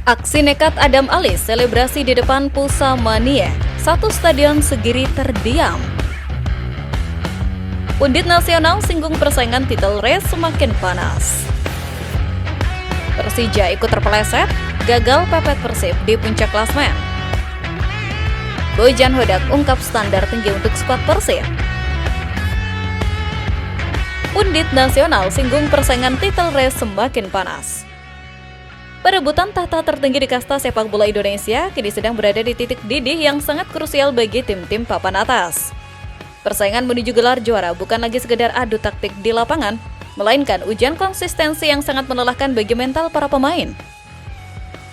Aksi nekat Adam Alis selebrasi di depan Pusamania, satu stadion Segiri terdiam. Pundit nasional singgung persaingan titel race semakin panas. Persija ikut terpeleset, gagal pepet Persib di puncak klasmen. Bojan Hodak ungkap standar tinggi untuk skuad Persib. Pundit nasional singgung persaingan titel race semakin panas. Perebutan tahta tertinggi di kasta sepak bola Indonesia kini sedang berada di titik didih yang sangat krusial bagi tim-tim papan atas. Persaingan menuju gelar juara bukan lagi sekedar adu taktik di lapangan, melainkan ujian konsistensi yang sangat melelahkan bagi mental para pemain.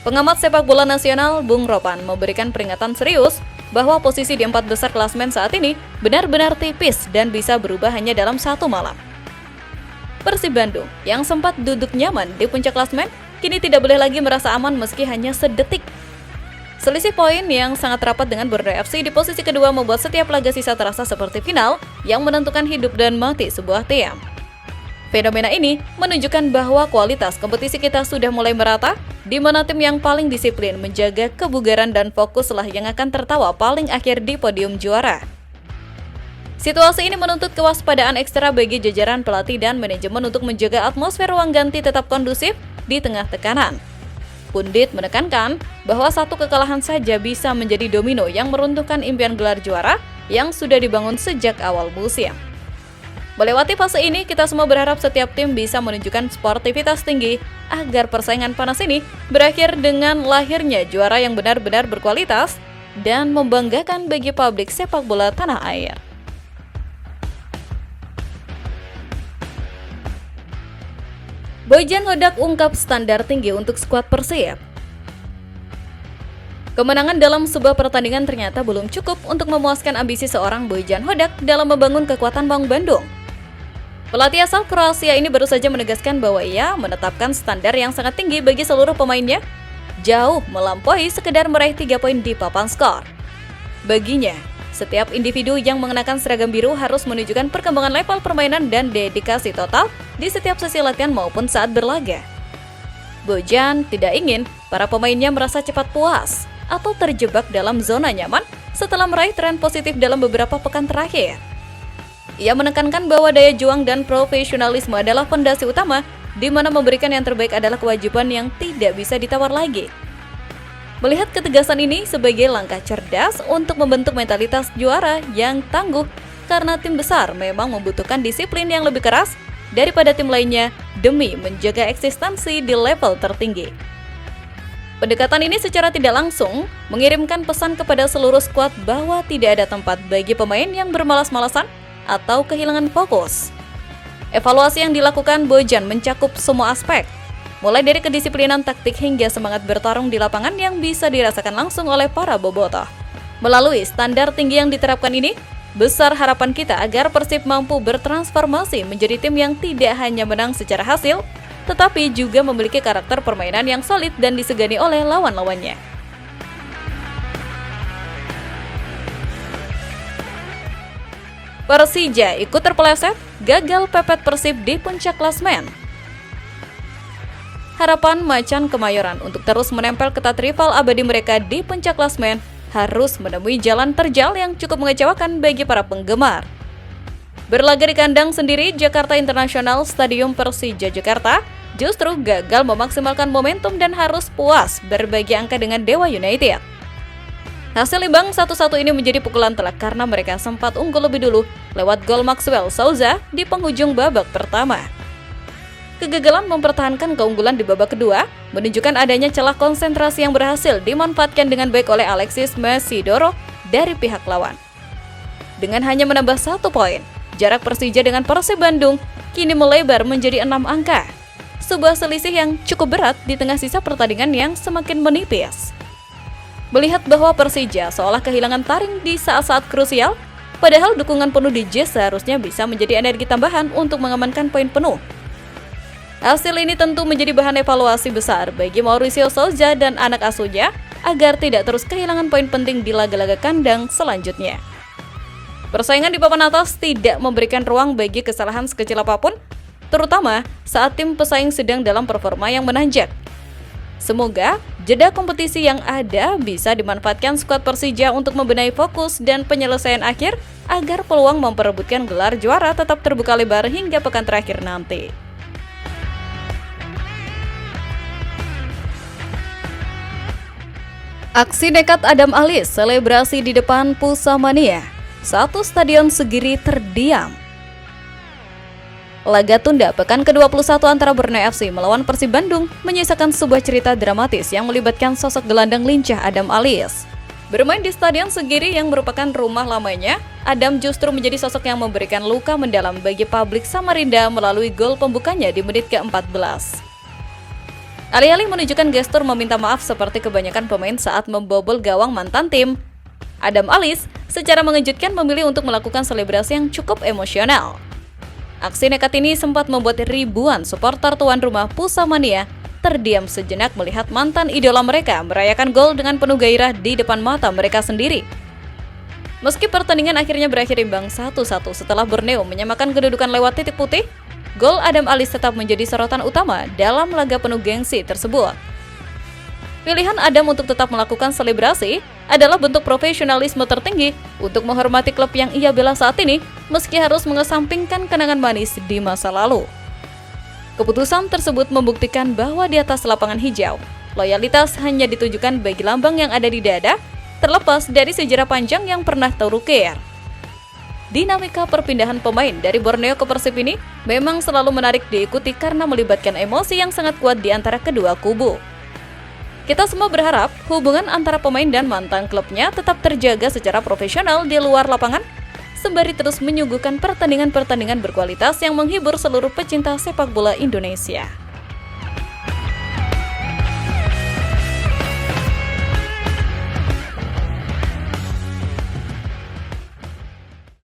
Pengamat sepak bola nasional Bung Ropan memberikan peringatan serius bahwa posisi di 4 besar klasmen saat ini benar-benar tipis dan bisa berubah hanya dalam satu malam. Persib Bandung yang sempat duduk nyaman di puncak klasmen kini tidak boleh lagi merasa aman meski hanya sedetik. Selisih poin yang sangat rapat dengan Borneo FC di posisi kedua membuat setiap laga sisa terasa seperti final yang menentukan hidup dan mati sebuah tim. Fenomena ini menunjukkan bahwa kualitas kompetisi kita sudah mulai merata, di mana tim yang paling disiplin menjaga kebugaran dan fokuslah yang akan tertawa paling akhir di podium juara. Situasi ini menuntut kewaspadaan ekstra bagi jajaran pelatih dan manajemen untuk menjaga atmosfer ruang ganti tetap kondusif di tengah tekanan. Pundit menekankan bahwa satu kekalahan saja bisa menjadi domino yang meruntuhkan impian gelar juara yang sudah dibangun sejak awal musim. Melewati fase ini, kita semua berharap setiap tim bisa menunjukkan sportivitas tinggi agar persaingan panas ini berakhir dengan lahirnya juara yang benar-benar berkualitas dan membanggakan bagi publik sepak bola tanah air. Bojan Hodak ungkap standar tinggi untuk skuad Persib. Kemenangan dalam sebuah pertandingan ternyata belum cukup untuk memuaskan ambisi seorang Bojan Hodak dalam membangun kekuatan Maung Bandung. Pelatih asal Kroasia ini baru saja menegaskan bahwa ia menetapkan standar yang sangat tinggi bagi seluruh pemainnya, jauh melampaui sekedar meraih 3 poin di papan skor. Baginya, setiap individu yang mengenakan seragam biru harus menunjukkan perkembangan level permainan dan dedikasi total di setiap sesi latihan maupun saat berlaga. Bojan tidak ingin para pemainnya merasa cepat puas atau terjebak dalam zona nyaman setelah meraih tren positif dalam beberapa pekan terakhir. Ia menekankan bahwa daya juang dan profesionalisme adalah fondasi utama, di mana memberikan yang terbaik adalah kewajiban yang tidak bisa ditawar lagi. Melihat ketegasan ini sebagai langkah cerdas untuk membentuk mentalitas juara yang tangguh, karena tim besar memang membutuhkan disiplin yang lebih keras daripada tim lainnya demi menjaga eksistensi di level tertinggi. Pendekatan ini secara tidak langsung mengirimkan pesan kepada seluruh skuad bahwa tidak ada tempat bagi pemain yang bermalas-malasan atau kehilangan fokus. Evaluasi yang dilakukan Bojan mencakup semua aspek, mulai dari kedisiplinan taktik hingga semangat bertarung di lapangan yang bisa dirasakan langsung oleh para bobotoh. Melalui standar tinggi yang diterapkan ini, besar harapan kita agar Persib mampu bertransformasi menjadi tim yang tidak hanya menang secara hasil, tetapi juga memiliki karakter permainan yang solid dan disegani oleh lawan-lawannya. Persija ikut terpeleset, gagal pepet Persib di puncak klasmen. Harapan Macan Kemayoran untuk terus menempel ketat rival abadi mereka di puncak klasmen harus menemui jalan terjal yang cukup mengecewakan bagi para penggemar. Berlaga di kandang sendiri, Jakarta International Stadium Persija Jakarta justru gagal memaksimalkan momentum dan harus puas berbagi angka dengan Dewa United. Hasil imbang 1-1 ini menjadi pukulan telak karena mereka sempat unggul lebih dulu lewat gol Maxwell Souza di penghujung babak pertama. Kegagalan mempertahankan keunggulan di babak kedua menunjukkan adanya celah konsentrasi yang berhasil dimanfaatkan dengan baik oleh Alexis Mesidoro dari pihak lawan. Dengan hanya menambah 1 poin, jarak Persija dengan Persib Bandung kini melebar menjadi 6 angka. Sebuah selisih yang cukup berat di tengah sisa pertandingan yang semakin menipis. Melihat bahwa Persija seolah kehilangan taring di saat-saat krusial, padahal dukungan penuh di Jazz seharusnya bisa menjadi energi tambahan untuk mengamankan poin penuh. Hasil ini tentu menjadi bahan evaluasi besar bagi Mauricio Souza dan anak asuhnya agar tidak terus kehilangan poin penting di laga-laga kandang selanjutnya. Persaingan di papan atas tidak memberikan ruang bagi kesalahan sekecil apapun, terutama saat tim pesaing sedang dalam performa yang menanjak. Semoga Jeda kompetisi yang ada bisa dimanfaatkan skuad Persija untuk membenahi fokus dan penyelesaian akhir agar peluang memperebutkan gelar juara tetap terbuka lebar hingga pekan terakhir nanti. Aksi nekat Adam Alis selebrasi di depan Pusamania. Satu stadion Segiri terdiam. Laga tunda pekan ke-21 antara Borneo FC melawan Persib Bandung menyisakan sebuah cerita dramatis yang melibatkan sosok gelandang lincah Adam Alis. Bermain di Stadion Segiri yang merupakan rumah lamanya, Adam justru menjadi sosok yang memberikan luka mendalam bagi publik Samarinda melalui gol pembukanya di menit ke-14. Alih-alih menunjukkan gestur meminta maaf seperti kebanyakan pemain saat membobol gawang mantan tim, Adam Alis secara mengejutkan memilih untuk melakukan selebrasi yang cukup emosional. Aksi nekat ini sempat membuat ribuan supporter tuan rumah Pusamania terdiam sejenak melihat mantan idola mereka merayakan gol dengan penuh gairah di depan mata mereka sendiri. Meski pertandingan akhirnya berakhir imbang 1-1 setelah Borneo menyamakan kedudukan lewat titik putih, gol Adam Alis tetap menjadi sorotan utama dalam laga penuh gengsi tersebut. Pilihan Adam untuk tetap melakukan selebrasi adalah bentuk profesionalisme tertinggi untuk menghormati klub yang ia bela saat ini, meski harus mengesampingkan kenangan manis di masa lalu. Keputusan tersebut membuktikan bahwa di atas lapangan hijau, loyalitas hanya ditujukan bagi lambang yang ada di dada, terlepas dari sejarah panjang yang pernah terukir. Dinamika perpindahan pemain dari Borneo ke Persib ini memang selalu menarik diikuti karena melibatkan emosi yang sangat kuat di antara kedua kubu. Kita semua berharap hubungan antara pemain dan mantan klubnya tetap terjaga secara profesional di luar lapangan, sembari terus menyuguhkan pertandingan-pertandingan berkualitas yang menghibur seluruh pecinta sepak bola Indonesia.